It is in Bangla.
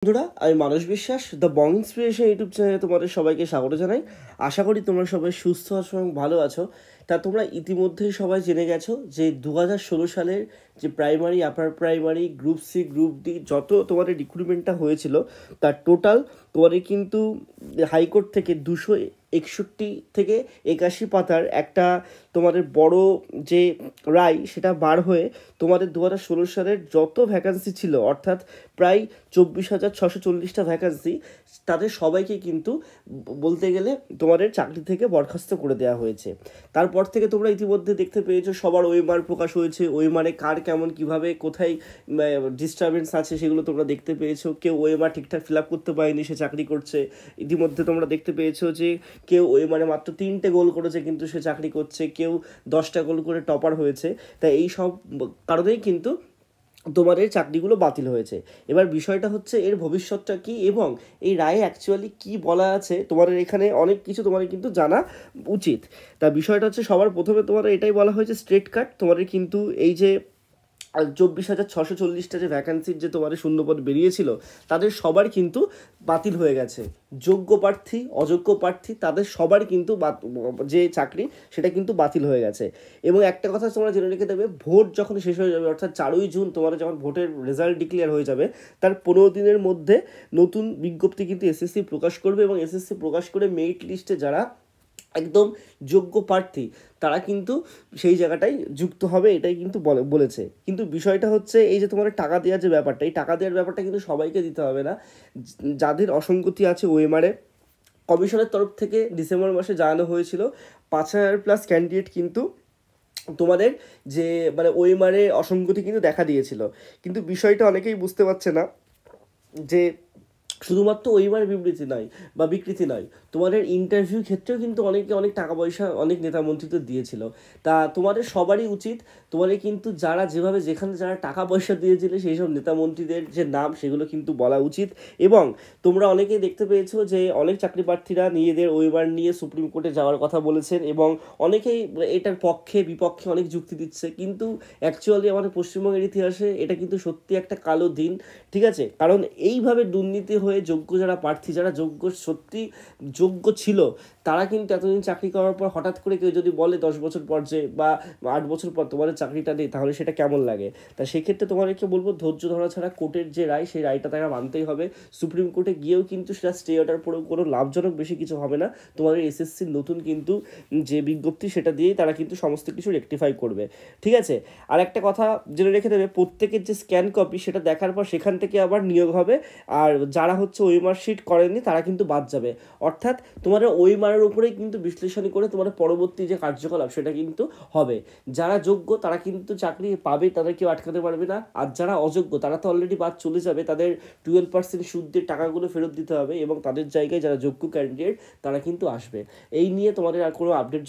বন্ধুরা, আমি মানস বিশ্বাস দ্য বং ইন্সপিরেশন ইউটিউব চ্যানেলে তোমাদের সবাইকে স্বাগত জানাই। আশা করি তোমরা সবাই সুস্থ আছো এবং ভালো আছো। তা তোমরা ইতিমধ্যেই সবাই জেনে গেছো যে 2016 সালের যে primary, upper primary, group C, group D যত তোমাদের রিক্রুটমেন্টটা হয়েছিল তার টোটাল তোমাদের কিন্তু হাইকোর্ট থেকে 261 থেকে 81 পাতার একটা তোমাদের বড় যে রায় সেটা বার হয়ে তোমাদের 2016 সালের যত ভ্যাকান্সি ছিল, অর্থাৎ প্রায় 24,640টা ভ্যাকান্সি, তাদের সবাইকে কিন্তু বলতে গেলে তোমাদের চাকরি থেকে বরখাস্ত করে দেওয়া হয়েছে। তারপর থেকে তোমরা ইতিমধ্যে দেখতে পেয়েছো সবার ওএমআর প্রকাশ হয়েছে। ওএমআরে কার কেমন কীভাবে কোথায় ডিস্টারবেন্স আছে সেগুলো তোমরা দেখতে পেয়েছো। কেউ ওএমআর ঠিকঠাক ফিল আপ করতে পারেনি, সে চাকরি করছে। ইতিমধ্যে তোমরা দেখতে পেয়েছো যে কেউ ওএমআরে মাত্র 3টে গোল করেছে কিন্তু সে চাকরি করছে, কেউ 10টা গোল করে টপার হয়েছে। তাই এই সব কারণেই কিন্তু তোমাদের চাকরিগুলো বাতিল হয়েছে। এবার বিষয়টা হচ্ছে এর ভবিষ্যৎটা কী এবং এই রায়ে অ্যাকচুয়ালি কী বলা আছে, তোমাদের এখানে অনেক কিছু তোমাদের কিন্তু জানা উচিত। তা বিষয়টা হচ্ছে সবার প্রথমে তোমাদের এটাই বলা হয়েছে স্ট্রেট কাট, তোমাদের কিন্তু এই যে 24,640টা যে ভ্যাকান্সির যে তোমাদের শূন্যপদ বেরিয়েছিল তাদের সবার কিন্তু বাতিল হয়ে গেছে। যোগ্য প্রার্থী, অযোগ্য প্রার্থী, তাদের সবার কিন্তু যে চাকরি সেটা কিন্তু বাতিল হয়ে গেছে। এবং একটা কথা তোমরা জেনে রেখে দেবে, ভোট যখন শেষ হয়ে যাবে, অর্থাৎ 4ই জুন তোমাদের যখন ভোটের রেজাল্ট ডিক্লেয়ার হয়ে যাবে, তার 15 দিনের মধ্যে নতুন বিজ্ঞপ্তি কিন্তু এসএসসি প্রকাশ করবে এবং এসএসসি প্রকাশ করে মেরিট লিস্টে যারা একদম যোগ্য প্রার্থী তারা কিন্তু সেই জায়গাটাই যুক্ত হবে, এটাই কিন্তু বলেছে। কিন্তু বিষয়টা হচ্ছে এই যে তোমার টাকা দেওয়ার যে ব্যাপারটা, এই টাকা দেওয়ার ব্যাপারটা কিন্তু সবাইকে দিতে হবে না। যাদের অসঙ্গতি আছে ওএমআরে, কমিশনের তরফ থেকে ডিসেম্বর মাসে জানানো হয়েছিল 5,000+ ক্যান্ডিডেট কিন্তু তোমাদের যে ওএমআরে অসঙ্গতি কিন্তু দেখা দিয়েছিল। কিন্তু বিষয়টা অনেকেই বুঝতে পারছে না যে শুধুমাত্র ওইবার বিবৃতি নয় বা বিকৃতি নয়, তোমাদের ইন্টারভিউ ক্ষেত্রেও কিন্তু অনেকে অনেক টাকা পয়সা অনেক নেতা মন্ত্রীতে দিয়েছিল। তা তোমাদের সবারই উচিত তোমাদের কিন্তু যারা যেভাবে যেখানে যারা টাকা পয়সা দিয়েছিলে সেই সব নেতা মন্ত্রীদের যে নাম সেগুলো কিন্তু বলা উচিত। এবং তোমরা অনেকেই দেখতে পেয়েছো যে অনেক চাকরি প্রার্থীরা নিজেদের ওইবার নিয়ে সুপ্রিম কোর্টে যাওয়ার কথা বলেছেন এবং অনেকেই এটার পক্ষে বিপক্ষে অনেক যুক্তি দিচ্ছে। কিন্তু অ্যাকচুয়ালি আমাদের পশ্চিমবঙ্গের ইতিহাসে এটা কিন্তু সত্যি একটা কালো দিন, ঠিক আছে? কারণ এইভাবে দুর্নীতি হয়ে যোগ্য যারা প্রার্থী, যারা সত্যি যোগ্য ছিল, তারা কিন্তু এতদিন চাকরি করার পর হঠাৎ করে কেউ যদি বলে 10 বছর পর যে বা 8 বছর পর তোমাদের চাকরিটা নেই, তাহলে সেটা কেমন লাগে? তা সেক্ষেত্রে তোমাদেরকে বলবো ধৈর্য ধরা ছাড়া কোর্টের যে রায় সেই রায়টা তারা মানতেই হবে। সুপ্রিম কোর্টে গিয়েও কিন্তু সেটা স্টে অর্ডার পরেও কোনো লাভজনক বেশি কিছু হবে না। তোমাদের এসএসসির নতুন কিন্তু যে বিজ্ঞপ্তি সেটা দিয়েই তারা কিন্তু সমস্ত কিছু রেকটিফাই করবে, ঠিক আছে? আর একটা কথা জেনে রেখে দেবে, প্রত্যেকের যে স্ক্যান কপি সেটা দেখার পর সেখান থেকে আবার নিয়োগ হবে। আর যারা হচ্ছে ওএমআর শিট করেনি তারা কিন্তু বাদ যাবে। অর্থাৎ তোমাদের ওএমআরের উপরেই কিন্তু বিশ্লেষণ করে তোমাদের পরবর্তী যে কার্যকলাপ সেটা কিন্তু হবে। যারা যোগ্য তারা কিন্তু চাকরি পাবে, তাদের কেউ আটকাতে পারবে না। আর যারা অযোগ্য তারা তো অলরেডি বাদ চলে যাবে, তাদের 12% সুদের টাকাগুলো ফেরত দিতে হবে এবং তাদের জায়গায় যারা যোগ্য ক্যান্ডিডেট তারা কিন্তু আসবে। এই নিয়ে তোমাদের আর কোনো আপডেট